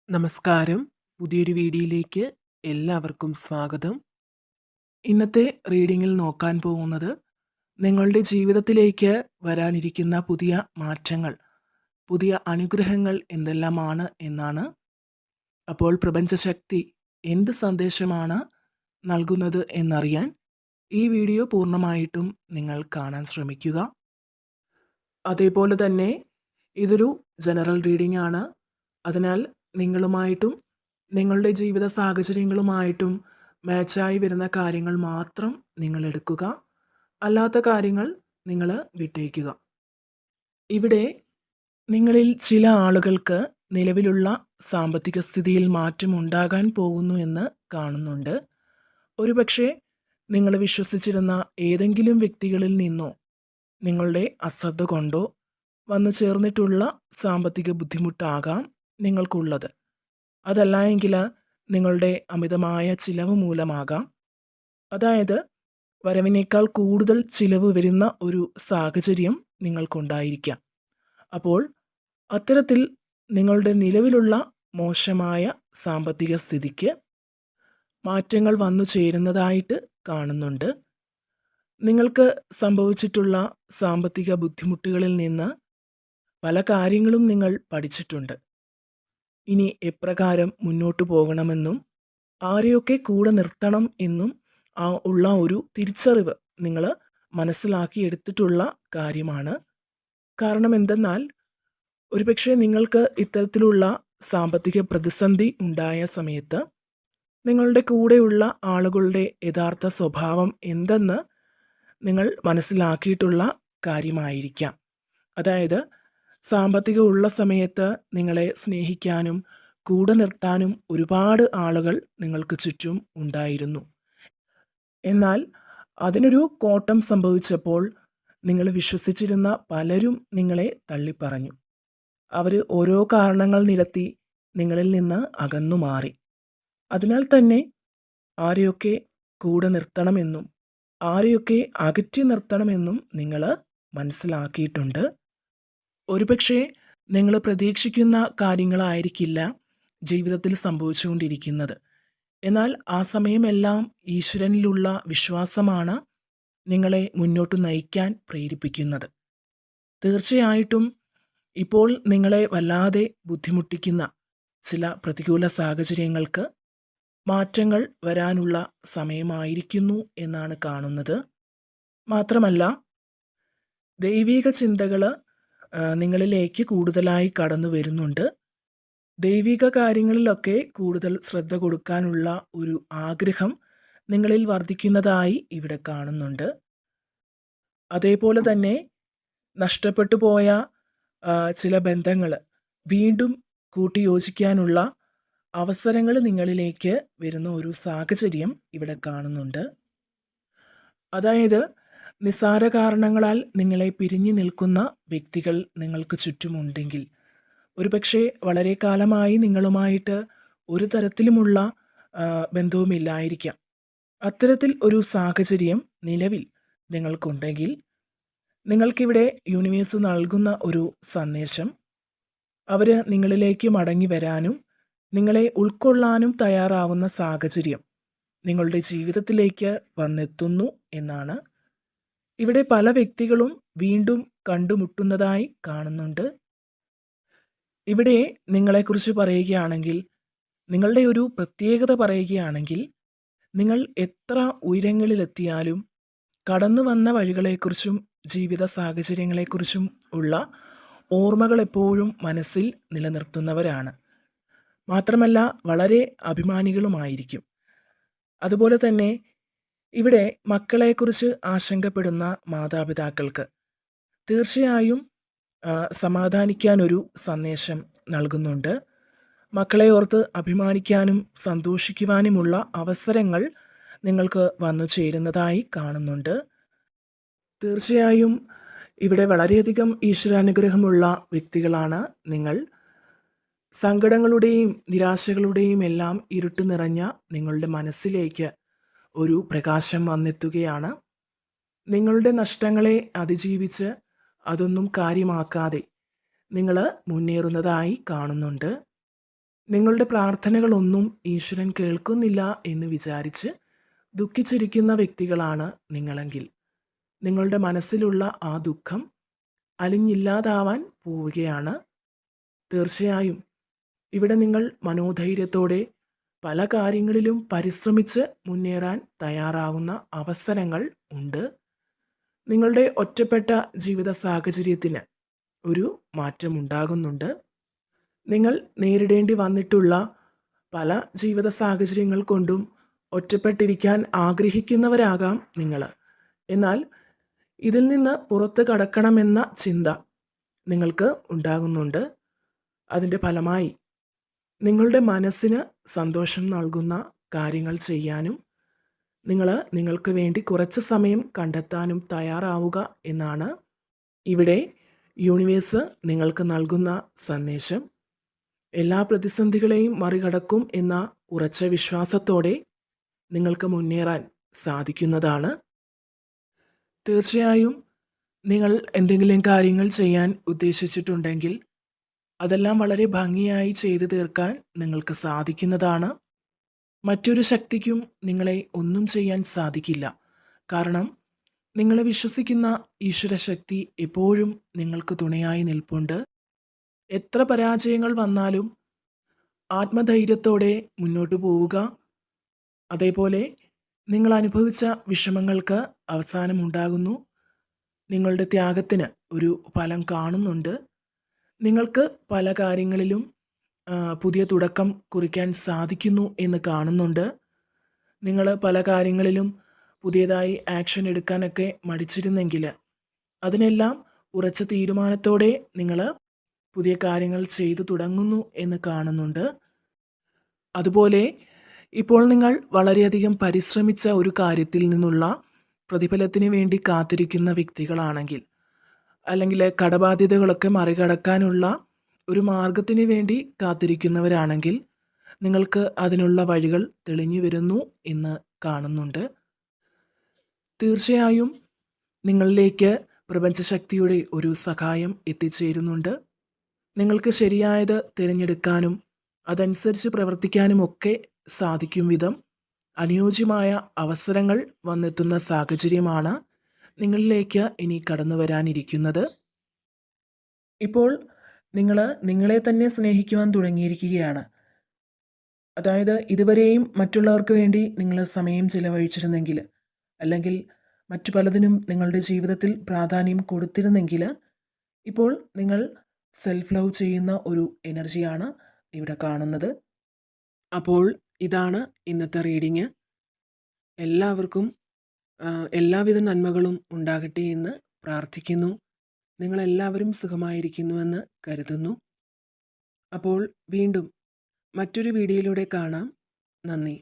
നമസ്കാരം. പുതിയൊരു വീഡിയോയിലേക്ക് എല്ലാവർക്കും സ്വാഗതം. ഇന്നത്തെ റീഡിങ്ങിൽ നോക്കാൻ പോകുന്നത് നിങ്ങളുടെ ജീവിതത്തിലേക്ക് വരാനിരിക്കുന്ന പുതിയ മാറ്റങ്ങൾ, പുതിയ അനുഗ്രഹങ്ങൾ എന്തെല്ലാമാണ് എന്നാണ്. അപ്പോൾ പ്രപഞ്ചശക്തി എന്ത് സന്ദേശമാണ് നൽകുന്നത് എന്നറിയാൻ ഈ വീഡിയോ പൂർണ്ണമായിട്ടും നിങ്ങൾ കാണാൻ ശ്രമിക്കുക. അതേപോലെ തന്നെ ഇതൊരു ജനറൽ റീഡിംഗ് ആണ്. അതിനാൽ നിങ്ങളുമായിട്ടും നിങ്ങളുടെ ജീവിത സാഹചര്യങ്ങളുമായിട്ടും മാച്ചായി വരുന്ന കാര്യങ്ങൾ മാത്രം നിങ്ങൾ എടുക്കുക. അല്ലാത്ത കാര്യങ്ങൾ നിങ്ങൾ വിട്ടേക്കുക. ഇവിടെ നിങ്ങളിൽ ചില ആളുകൾക്ക് നിലവിലുള്ള സാമ്പത്തിക സ്ഥിതിയിൽ മാറ്റം ഉണ്ടാകാൻ പോകുന്നു എന്ന് കാണുന്നുണ്ട്. ഒരുപക്ഷെ നിങ്ങൾ വിശ്വസിച്ചിരുന്ന ഏതെങ്കിലും വ്യക്തികളിൽ നിന്നോ നിങ്ങളുടെ അശ്രദ്ധ കൊണ്ടോ വന്നു ചേർന്നിട്ടുള്ള സാമ്പത്തിക ബുദ്ധിമുട്ടാകാം നിങ്ങൾക്കുള്ളത്. അതല്ല എങ്കിൽ നിങ്ങളുടെ അമിതമായ ചിലവ് മൂലമാകാം. അതായത് വരവിനേക്കാൾ കൂടുതൽ ചിലവ് വരുന്ന ഒരു സാഹചര്യം നിങ്ങൾക്കുണ്ടായിരിക്കാം. അപ്പോൾ അത്തരത്തിൽ നിങ്ങളുടെ നിലവിലുള്ള മോശമായ സാമ്പത്തിക സ്ഥിതിക്ക് മാറ്റങ്ങൾ വന്നു ചേരുന്നതായിട്ട് കാണുന്നുണ്ട്. നിങ്ങൾക്ക് സംഭവിച്ചിട്ടുള്ള സാമ്പത്തിക ബുദ്ധിമുട്ടുകളിൽ നിന്ന് പല കാര്യങ്ങളും നിങ്ങൾ പഠിച്ചിട്ടുണ്ട്. ഇനി എപ്രകാരം മുന്നോട്ട് പോകണമെന്നും ആരെയൊക്കെ കൂടെ നിർത്തണം എന്നും ഉള്ള ഒരു തിരിച്ചറിവ് നിങ്ങൾ മനസ്സിലാക്കിയെടുത്തിട്ടുള്ള കാര്യമാണ്. കാരണം എന്തെന്നാൽ ഒരുപക്ഷെ നിങ്ങൾക്ക് ഇത്തരത്തിലുള്ള സാമ്പത്തിക പ്രതിസന്ധി ഉണ്ടായ സമയത്ത് നിങ്ങളുടെ കൂടെയുള്ള ആളുകളുടെ യഥാർത്ഥ സ്വഭാവം എന്തെന്ന് നിങ്ങൾ മനസ്സിലാക്കിയിട്ടുള്ള കാര്യമായിരിക്കാം. അതായത് സാമ്പത്തികം ഉള്ള സമയത്ത് നിങ്ങളെ സ്നേഹിക്കാനും കൂടെ നിർത്താനും ഒരുപാട് ആളുകൾ നിങ്ങൾക്ക് ചുറ്റും ഉണ്ടായിരുന്നു. എന്നാൽ അതിനൊരു കോട്ടം സംഭവിച്ചപ്പോൾ നിങ്ങൾ വിശ്വസിച്ചിരുന്ന പലരും നിങ്ങളെ തള്ളിപ്പറഞ്ഞു. അവർ ഓരോ കാരണങ്ങൾ നിരത്തി നിങ്ങളിൽ നിന്ന് അകന്നു മാറി. അതിനാൽ തന്നെ ആരെയൊക്കെ കൂടെ നിർത്തണമെന്നും ആരെയൊക്കെ അകറ്റി നിർത്തണമെന്നും നിങ്ങൾ മനസ്സിലാക്കിയിട്ടുണ്ട്. ഒരുപക്ഷെ നിങ്ങൾ പ്രതീക്ഷിക്കുന്ന കാര്യങ്ങളായിരിക്കില്ല ജീവിതത്തിൽ സംഭവിച്ചുകൊണ്ടിരിക്കുന്നത്. എന്നാൽ ആ സമയമെല്ലാം ഈശ്വരനിലുള്ള വിശ്വാസമാണ് നിങ്ങളെ മുന്നോട്ട് നയിക്കാൻ പ്രേരിപ്പിക്കുന്നത്. തീർച്ചയായിട്ടും ഇപ്പോൾ നിങ്ങളെ വല്ലാതെ ബുദ്ധിമുട്ടിക്കുന്ന ചില പ്രതികൂല സാഹചര്യങ്ങൾക്ക് മാറ്റങ്ങൾ വരാനുള്ള സമയമായിരിക്കുന്നു എന്നാണ് കാണുന്നത്. മാത്രമല്ല ദൈവിക ചിന്തകൾ നിങ്ങളിലേക്ക് കൂടുതലായി കടന്നു വരുന്നുണ്ട്. ദൈവിക കാര്യങ്ങളിലൊക്കെ കൂടുതൽ ശ്രദ്ധ കൊടുക്കാനുള്ള ഒരു ആഗ്രഹം നിങ്ങളിൽ വർദ്ധിക്കുന്നതായി ഇവിടെ കാണുന്നുണ്ട്. അതേപോലെ തന്നെ നഷ്ടപ്പെട്ടു പോയ ചില ബന്ധങ്ങൾ വീണ്ടും കൂട്ടിയോജിക്കാനുള്ള അവസരങ്ങൾ നിങ്ങളിലേക്ക് വരുന്ന ഒരു സാഹചര്യം ഇവിടെ കാണുന്നുണ്ട്. അതായത് നിസ്സാര കാരണങ്ങളാൽ നിങ്ങളെ പിരിഞ്ഞു നിൽക്കുന്ന വ്യക്തികൾ നിങ്ങൾക്ക് ചുറ്റുമുണ്ടെങ്കിൽ ഒരുപക്ഷെ വളരെ കാലമായി നിങ്ങളുമായിട്ട് ഒരു തരത്തിലുമുള്ള ബന്ധവുമില്ലായിരിക്കാം. അത്തരത്തിൽ ഒരു സാഹചര്യം നിലവിൽ നിങ്ങൾക്കുണ്ടെങ്കിൽ നിങ്ങൾക്കിവിടെ യൂണിവേഴ്സ് നൽകുന്ന ഒരു സന്ദേശം, അവർ നിങ്ങളിലേക്ക് മടങ്ങി വരാനും നിങ്ങളെ ഉൾക്കൊള്ളാനും തയ്യാറാവുന്ന സാഹചര്യം നിങ്ങളുടെ ജീവിതത്തിലേക്ക് വന്നെത്തുന്നു എന്നാണ്. ഇവിടെ പല വ്യക്തികളും വീണ്ടും കണ്ടുമുട്ടുന്നതായി കാണുന്നുണ്ട്. ഇവിടെ നിങ്ങളെക്കുറിച്ച് പറയുകയാണെങ്കിൽ, നിങ്ങളുടെ ഒരു പ്രത്യേകത പറയുകയാണെങ്കിൽ, നിങ്ങൾ എത്ര ഉയരങ്ങളിലെത്തിയാലും കടന്നു വന്ന വഴികളെക്കുറിച്ചും ജീവിത സാഹചര്യങ്ങളെക്കുറിച്ചും ഉള്ള ഓർമ്മകൾ എപ്പോഴും മനസ്സിൽ നിലനിർത്തുന്നവരാണ്. മാത്രമല്ല വളരെ അഭിമാനികളുമായിരിക്കും. അതുപോലെ തന്നെ ഇവിടെ മക്കളെക്കുറിച്ച് ആശങ്കപ്പെടുന്ന മാതാപിതാക്കൾക്ക് തീർച്ചയായും സമാധാനിക്കാനൊരു സന്ദേശം നൽകുന്നുണ്ട്. മക്കളെ ഓർത്ത് അഭിമാനിക്കാനും സന്തോഷിക്കുവാനുമുള്ള അവസരങ്ങൾ നിങ്ങൾക്ക് വന്നു ചേരുന്നതായി കാണുന്നുണ്ട്. തീർച്ചയായും ഇവിടെ വളരെയധികം ഈശ്വരാനുഗ്രഹമുള്ള വ്യക്തികളാണ് നിങ്ങൾ. സങ്കടങ്ങളുടെയും നിരാശകളുടെയും എല്ലാം ഇരുട്ട് നിറഞ്ഞ നിങ്ങളുടെ മനസ്സിലേക്ക് ഒരു പ്രകാശം വന്നെത്തുകയാണ്. നിങ്ങളുടെ നഷ്ടങ്ങളെ അതിജീവിച്ച് അതൊന്നും കാര്യമാക്കാതെ നിങ്ങൾ മുന്നേറുന്നതായി കാണുന്നുണ്ട്. നിങ്ങളുടെ പ്രാർത്ഥനകളൊന്നും ഈശ്വരൻ കേൾക്കുന്നില്ല എന്ന് വിചാരിച്ച് ദുഃഖിച്ചിരിക്കുന്ന വ്യക്തികളാണ് നിങ്ങളെങ്കിൽ നിങ്ങളുടെ മനസ്സിലുള്ള ആ ദുഃഖം അലിഞ്ഞില്ലാതാവാൻ പോവുകയാണ്. തീർച്ചയായും ഇവിടെ നിങ്ങൾ മനോധൈര്യത്തോടെ പല കാര്യങ്ങളിലും പരിശ്രമിച്ച് മുന്നേറാൻ തയ്യാറാവുന്ന അവസരങ്ങൾ ഉണ്ട്. നിങ്ങളുടെ ഒറ്റപ്പെട്ട ജീവിത സാഹചര്യത്തിന് ഒരു മാറ്റമുണ്ടാകുന്നുണ്ട്. നിങ്ങൾ നേരിടേണ്ടി വന്നിട്ടുള്ള പല ജീവിത സാഹചര്യങ്ങൾ കൊണ്ടും ഒറ്റപ്പെട്ടിരിക്കാൻ ആഗ്രഹിക്കുന്നവരാകാം നിങ്ങൾ. എന്നാൽ ഇതിൽ നിന്ന് പുറത്ത് കടക്കണമെന്ന ചിന്ത നിങ്ങൾക്ക് ഉണ്ടാകുന്നുണ്ട്. അതിൻ്റെ ഫലമായി നിങ്ങളുടെ മനസ്സിന് സന്തോഷം നൽകുന്ന കാര്യങ്ങൾ ചെയ്യാനും നിങ്ങൾക്ക് വേണ്ടി കുറച്ച് സമയം കണ്ടെത്താനും തയ്യാറാവുക എന്നാണ് ഇവിടെ യൂണിവേഴ്സ് നിങ്ങൾക്ക് നൽകുന്ന സന്ദേശം. എല്ലാ പ്രതിസന്ധികളെയും മറികടക്കും എന്ന ഉറച്ച വിശ്വാസത്തോടെ നിങ്ങൾക്ക് മുന്നേറാൻ സാധിക്കുന്നതാണ്. തീർച്ചയായും നിങ്ങൾ എന്തെങ്കിലും കാര്യങ്ങൾ ചെയ്യാൻ ഉദ്ദേശിച്ചിട്ടുണ്ടെങ്കിൽ അതെല്ലാം വളരെ ഭംഗിയായി ചെയ്തു തീർക്കാൻ നിങ്ങൾക്ക് സാധിക്കുന്നതാണ്. മറ്റൊരു ശക്തിക്കും നിങ്ങളെ ഒന്നും ചെയ്യാൻ സാധിക്കില്ല. കാരണം നിങ്ങൾ വിശ്വസിക്കുന്ന ഈശ്വരശക്തി എപ്പോഴും നിങ്ങൾക്ക് തുണയായി നിൽപ്പുണ്ട്. എത്ര പരാജയങ്ങൾ വന്നാലും ആത്മധൈര്യത്തോടെ മുന്നോട്ട് പോവുക. അതേപോലെ നിങ്ങൾ അനുഭവിച്ച വിഷമങ്ങൾക്ക് അവസാനമുണ്ടാകുന്നു. നിങ്ങളുടെ ത്യാഗത്തിന് ഒരു ഫലം കാണുന്നുണ്ട്. നിങ്ങൾക്ക് പല കാര്യങ്ങളിലും പുതിയ തുടക്കം കുറിക്കാൻ സാധിക്കുന്നു എന്ന് കാണുന്നുണ്ട്. നിങ്ങൾ പല കാര്യങ്ങളിലും പുതിയതായി ആക്ഷൻ എടുക്കാനൊക്കെ മടിച്ചിരുന്നെങ്കിൽ അതിനെല്ലാം ഉറച്ച തീരുമാനത്തോടെ നിങ്ങൾ പുതിയ കാര്യങ്ങൾ ചെയ്തു തുടങ്ങുന്നു എന്ന് കാണുന്നുണ്ട്. അതുപോലെ ഇപ്പോൾ നിങ്ങൾ വളരെയധികം പരിശ്രമിച്ച ഒരു കാര്യത്തിൽ നിന്നുള്ള പ്രതിഫലത്തിന് വേണ്ടി കാത്തിരിക്കുന്ന വ്യക്തികളാണെങ്കിൽ, അല്ലെങ്കിൽ കടബാധ്യതകളൊക്കെ മറികടക്കാനുള്ള ഒരു മാർഗത്തിന് വേണ്ടി കാത്തിരിക്കുന്നവരാണെങ്കിൽ നിങ്ങൾക്ക് അതിനുള്ള വഴികൾ തെളിഞ്ഞു വരുന്നു എന്ന് കാണുന്നുണ്ട്. തീർച്ചയായും നിങ്ങളിലേക്ക് പ്രപഞ്ചശക്തിയുടെ ഒരു സഹായം എത്തിച്ചേരുന്നുണ്ട്. നിങ്ങൾക്ക് ശരിയായത് തിരഞ്ഞെടുക്കാനും അതനുസരിച്ച് പ്രവർത്തിക്കാനുമൊക്കെ സാധിക്കും വിധം അനുയോജ്യമായ അവസരങ്ങൾ വന്നെത്തുന്ന സാഹചര്യമാണ് നിങ്ങളിലേക്ക് ഇനി കടന്നു വരാനിരിക്കുന്നത്. ഇപ്പോൾ നിങ്ങൾ നിങ്ങളെ തന്നെ സ്നേഹിക്കുവാൻ തുടങ്ങിയിരിക്കുകയാണ്. അതായത് ഇതുവരെയും മറ്റുള്ളവർക്ക് വേണ്ടി നിങ്ങൾ സമയം ചിലവഴിച്ചിരുന്നെങ്കിൽ, അല്ലെങ്കിൽ മറ്റു പലതിനും നിങ്ങളുടെ ജീവിതത്തിൽ പ്രാധാന്യം കൊടുത്തിരുന്നെങ്കിൽ, ഇപ്പോൾ നിങ്ങൾ സെൽഫ് ലവ് ചെയ്യുന്ന ഒരു എനർജിയാണ് ഇവിടെ കാണുന്നത്. അപ്പോൾ ഇതാണ് ഇന്നത്തെ റീഡിങ്. എല്ലാവർക്കും എല്ലാവിധ നന്മകളും ഉണ്ടാകട്ടെ എന്ന് പ്രാർത്ഥിക്കുന്നു. നിങ്ങളെല്ലാവരും സുഖമായിരിക്കുന്നുവെന്ന് കരുതുന്നു. അപ്പോൾ വീണ്ടും മറ്റൊരു വീഡിയോയിലൂടെ കാണാം. നന്ദി.